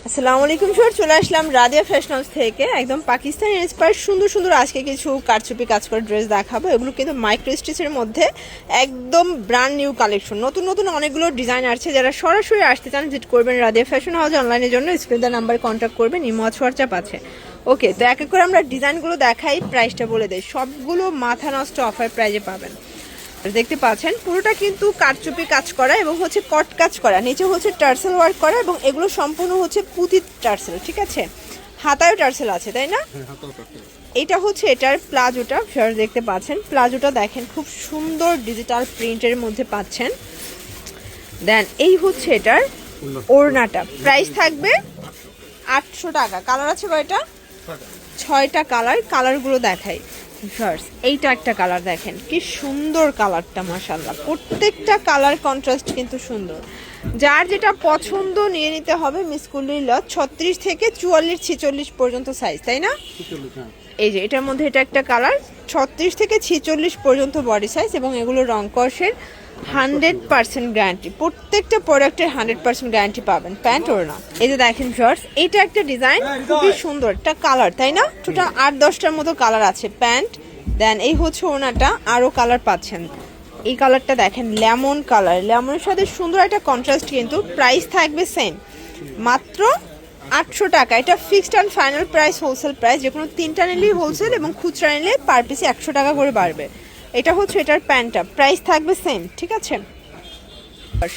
আসসালামু আলাইকুম স্যার, চলে আসলাম রাদিয়া ফ্যাশন হাউস থেকে। একদম পাকিস্তানি ইন্সপায়ার্ড সুন্দর সুন্দর আজকে কিছু কারচুপি কাজ করা ড্রেস দেখাবো। এগুলো কিন্তু মাইক্রো স্টিচের মধ্যে একদম ব্র্যান্ড নিউ কালেকশন, নতুন নতুন অনেকগুলো ডিজাইন আসছে। যারা সরাসরি আসতে চান ভিজিট করবেন রাদিয়া ফ্যাশন হাউস অনলাইনের জন্য স্ক্রিন দেওয়া নাম্বারে কন্ট্যাক্ট করবেন, ইমো হোয়াটসঅ্যাপ আছে। ওকে, তো এক এক করে আমরা ডিজাইনগুলো দেখাই, প্রাইসটা বলে দেই। সবগুলো মাথা নষ্ট অফার প্রাইজে পাবেন। দেখতে পাচ্ছেন পুরোটা কিন্তু কারচুপি কাজ করা এবং হচ্ছে কট কাজ করা, নিচে হচ্ছে টার্সেল ওয়ার্ক করা এবং এগুলো সম্পূর্ণ হচ্ছে পুঁতি টার্সেল। ঠিক আছে, হাতায়ও টার্সেল আছে, তাই না? এটা হচ্ছে এটার প্লাজোটা, দেখতে পাচ্ছেন প্লাজোটা দেখেন খুব সুন্দর ডিজিটাল প্রিন্টের মধ্যে পাচ্ছেন। দেন এই হচ্ছে এটার ওড়নাটা, প্রাইস থাকবে 800 টাকা। কালার আছে কয়টা? 6টা কালার। কালারগুলো দেখাই ফার্স্ট। এইটা একটা কালার দেখেন কি সুন্দর কালারটা, মাশাআল্লাহ প্রত্যেকটা কালার কন্ট্রাস্ট কিন্তু সুন্দর। যার যেটা পছন্দ নিয়ে নিতে হবে। মিস কুলিলা 36 থেকে 44 46 পর্যন্ত সাইজ, তাই না? এই যে এটার মধ্যে এটা একটা কালার, 36 থেকে 46 পর্যন্ত বডি সাইজ এবং এগুলো রং কষের 100% গ্যারান্টি। প্রত্যেকটা প্রোডাক্টের 100% গ্যারান্টি পাবেন। প্যান্ট ওড়না এই যে দেখেন শর্টস, এইটা একটা ডিজাইন খুবই সুন্দর একটা কালার, তাই না? টোটাল 8-10টার মতো কালার আছে প্যান্ট। দেন এই হচ্ছে ওড়নাটা, আরও কালার পাচ্ছেন। এই কালারটা দেখেন লেমন কালার, লেমনের সাথে সুন্দর একটা কন্ট্রাস্ট। কিন্তু প্রাইস থাকবে সেম, মাত্র 800 টাকা। এটা fixed and final price, wholesale price. যে কোনো 3টা নিলেই হোলসেল এবং খুচরা নিলে পার পিসে 100 টাকা করে বাড়বে। এটা হচ্ছে এটার প্যান্টটা, প্রাইস থাকবে সেম। ঠিক আছে,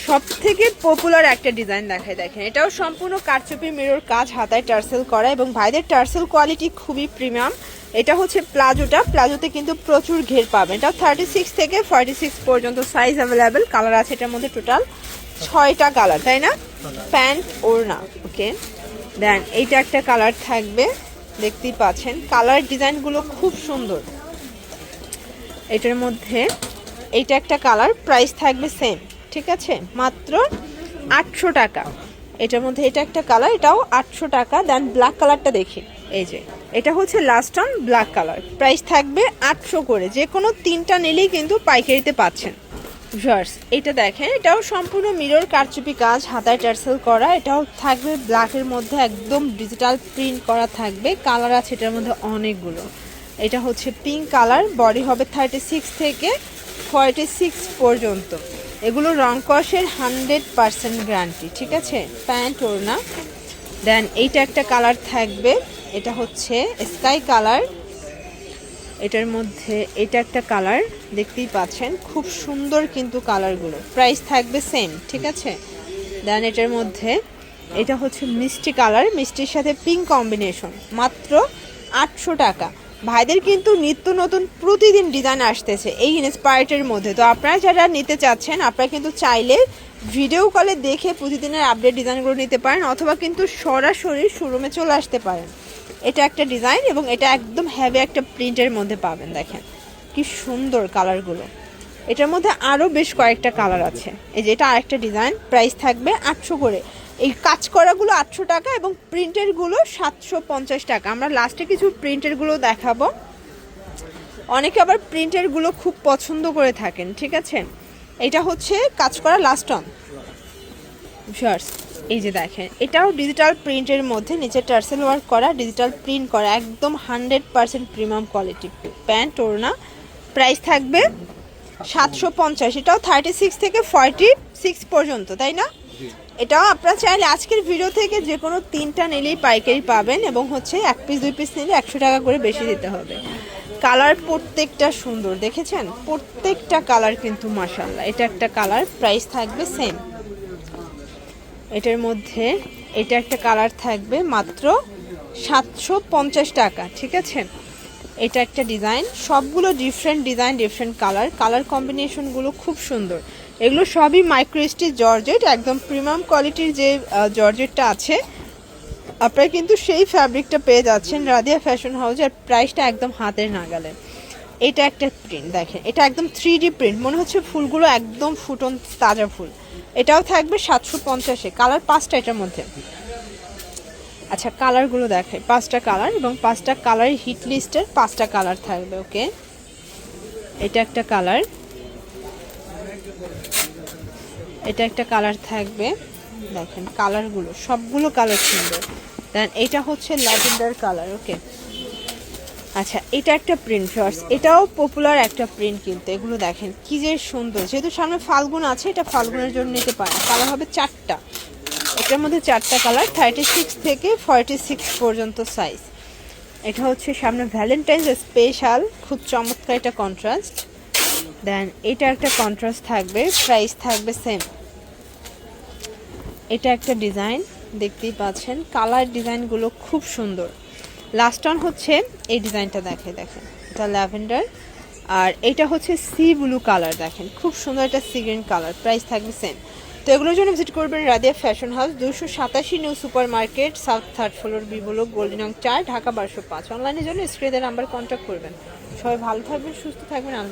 সব থেকে পপুলার একটা ডিজাইন দেখায়, দেখেন এটাও সম্পূর্ণ কারচুপি মিরর কাজ, হাতায় টার্সেল করা এবং ভাইদের টার্সেল কোয়ালিটি খুবই প্রিমিয়াম। এটা হচ্ছে প্লাজোটা, প্লাজোতে কিন্তু প্রচুর ঘের পাবেন। এটা 36 থেকে 46 পর্যন্ত সাইজ অ্যাভেলেবেল। কালার আছে এটার মধ্যে টোটাল 6টা কালার, তাই না? প্যান্ট ওড়না। ওকে, দেন এইটা একটা কালার থাকবে, দেখতেই পাচ্ছেন কালার ডিজাইনগুলো খুব সুন্দর। এটার মধ্যে এইটা একটা কালার, প্রাইস থাকবে সেম। ঠিক আছে, মাত্র 800 টাকা। এটার মধ্যে এটা একটা কালার, এটাও 800 টাকা। দেন ব্ল্যাক কালারটা দেখি, এই যে এটা হচ্ছে last on black colour, price থাকবে 800 করে। যে কোনো 3টা নিলেই কিন্তু পাইকারিতে পাচ্ছেন। ভিউয়ার্স এটা দেখেন, এটাও সম্পূর্ণ মিরর কারচুপি কাজ, হাতায় টার্সেল করা। এটাও থাকবে ব্ল্যাকের মধ্যে, একদম ডিজিটাল প্রিন্ট করা থাকবে। কালার আছে এটার মধ্যে অনেকগুলো। এটা হচ্ছে পিঙ্ক কালার, বডি হবে 36 থেকে 46 পর্যন্ত। এগুলো রং কষের 100% গ্যারান্টি। ঠিক আছে, প্যান্ট ওড়না। দেন এইটা একটা কালার থাকবে, এটা হচ্ছে স্কাই কালার। এটার মধ্যে এটা একটা কালার, দেখতেই পাচ্ছেন খুব সুন্দর কিন্তু কালারগুলো। প্রাইস থাকবে সেম। ঠিক আছে, দেন এটার মধ্যে এটা হচ্ছে মিষ্টি কালার, মিষ্টির সাথে পিঙ্ক কম্বিনেশন, মাত্র 800 টাকা। ভাইদের কিন্তু নিত্য নতুন প্রতিদিন ডিজাইন আসতেছে এই ইন্সপায়ার্ডের মধ্যে। তো আপনারা যারা নিতে চাচ্ছেন, আপনারা কিন্তু চাইলে ভিডিও কলে দেখে প্রতিদিনের আপডেট ডিজাইনগুলো নিতে পারেন, অথবা কিন্তু সরাসরি শোরুমে চলে আসতে পারেন। এটা একটা ডিজাইন এবং এটা একদম হেভি একটা প্রিন্টের মধ্যে পাবেন। দেখেন কি সুন্দর কালারগুলো। এটার মধ্যে আরও বেশ কয়েকটা কালার আছে। এই যে এটা আরেকটা ডিজাইন, প্রাইস থাকবে 800 করে। এই কাজ করাগুলো 800 টাকা এবং প্রিন্টেরগুলো 750 টাকা। আমরা লাস্টে কিছু প্রিন্টেরগুলো দেখাবো, অনেকে আবার প্রিন্টেরগুলো খুব পছন্দ করে থাকেন। ঠিক আছে, এটা হচ্ছে কাজ করা লাস্ট অন শার্টস। এই যে দেখেন এটাও ডিজিটাল প্রিন্টের মধ্যে, নিচে টার্সেল ওয়ার্ক করা, ডিজিটাল প্রিন্ট করা, একদম 100% প্রিমিয়াম কোয়ালিটি। প্যান্ট ওড়না, প্রাইস থাকবে 750। এটাও 36 থেকে 46 পর্যন্ত, তাই না? এটাও আপনারা চাইলে আজকের ভিডিও থেকে যে কোনো 3টা নিলেই পাইকারি পাবেন এবং হচ্ছে 1 পিস 2 পিস নিলে 100 টাকা করে বেশি দিতে হবে। কালার প্রত্যেকটা সুন্দর, দেখেছেন প্রত্যেকটা কালার কিন্তু মাশাআল্লাহ। এটা একটা কালার, প্রাইস থাকবে সেম। এটার মধ্যে এটা একটা কালার থাকবে, মাত্র 750 টাকা। ঠিক আছে, এটা একটা ডিজাইন, সবগুলো different design, different colour, colour কম্বিনেশনগুলো খুব সুন্দর। এগুলো সবই মাইক্রো স্টিচ জর্জেট, একদম প্রিমিয়াম কোয়ালিটির যে জর্জেটটা আছে আপনারা কিন্তু সেই ফ্যাব্রিকটা পেয়ে যাচ্ছেন রাদিয়া ফ্যাশন হাউসের। প্রাইসটা একদম হাতের নাগালে। এটা একটা প্রিন্ট দেখেন, এটা একদম 3D প্রিন্ট, মনে হচ্ছে ফুলগুলো একদম ফুটন তাজা ফুল। এটাও থাকবে 750-এ। কালার 5টা এটার মধ্যে। আচ্ছা কালারগুলো দেখাই, 5টা কালার এবং 5টা কালার হিট লিস্টের 5টা কালার থাকবে। ওকে, এটা একটা কালার, এটা একটা কালার থাকবে, দেখেন কালারগুলো, সবগুলো কালার সুন্দর। দেন এটা হচ্ছে ল্যাভেন্ডার কালার। ওকে, আচ্ছা এটা একটা প্রিন্ট শর্টস, এটাও পপুলার একটা প্রিন্ট, কিন্তু এগুলো দেখেন কি যে সুন্দর। যেহেতু সামনে ফাল্গুন আছে, এটা ফাল্গুনের জন্য নিতে পারেন। কালার হবে 4টা, এটার মধ্যে 4টা কালার, 36 থেকে 46 পর্যন্ত সাইজ। এটা হচ্ছে সামনে ভ্যালেন্টাইন্স স্পেশাল, খুব চমৎকার এটা কন্ট্রাস্ট। দেন এটা একটা কন্ট্রাস্ট থাকবে, প্রাইস থাকবে সেম। এটা একটা ডিজাইন দেখতেই পাচ্ছেন, কালার ডিজাইনগুলো খুব সুন্দর। লাস্ট অন হচ্ছে এই ডিজাইনটা দেখেন, এটা ল্যাভেন্ডার, আর এটা হচ্ছে সি ব্লু কালার, দেখেন খুব সুন্দর, এটা সি গ্রিন কালার। প্রাইস থাকবে সেম। তো এগুলোর জন্য ভিজিট করবেন Radia fashion house, 287 new super market, south 3rd floor, B block, golden রং 4, ঢাকা 1205। অনলাইনের জন্য স্ক্রিনের নাম্বার কন্ট্যাক্ট করবেন। সবাই ভালো থাকবেন, সুস্থ থাকবেন, আল্লাহ।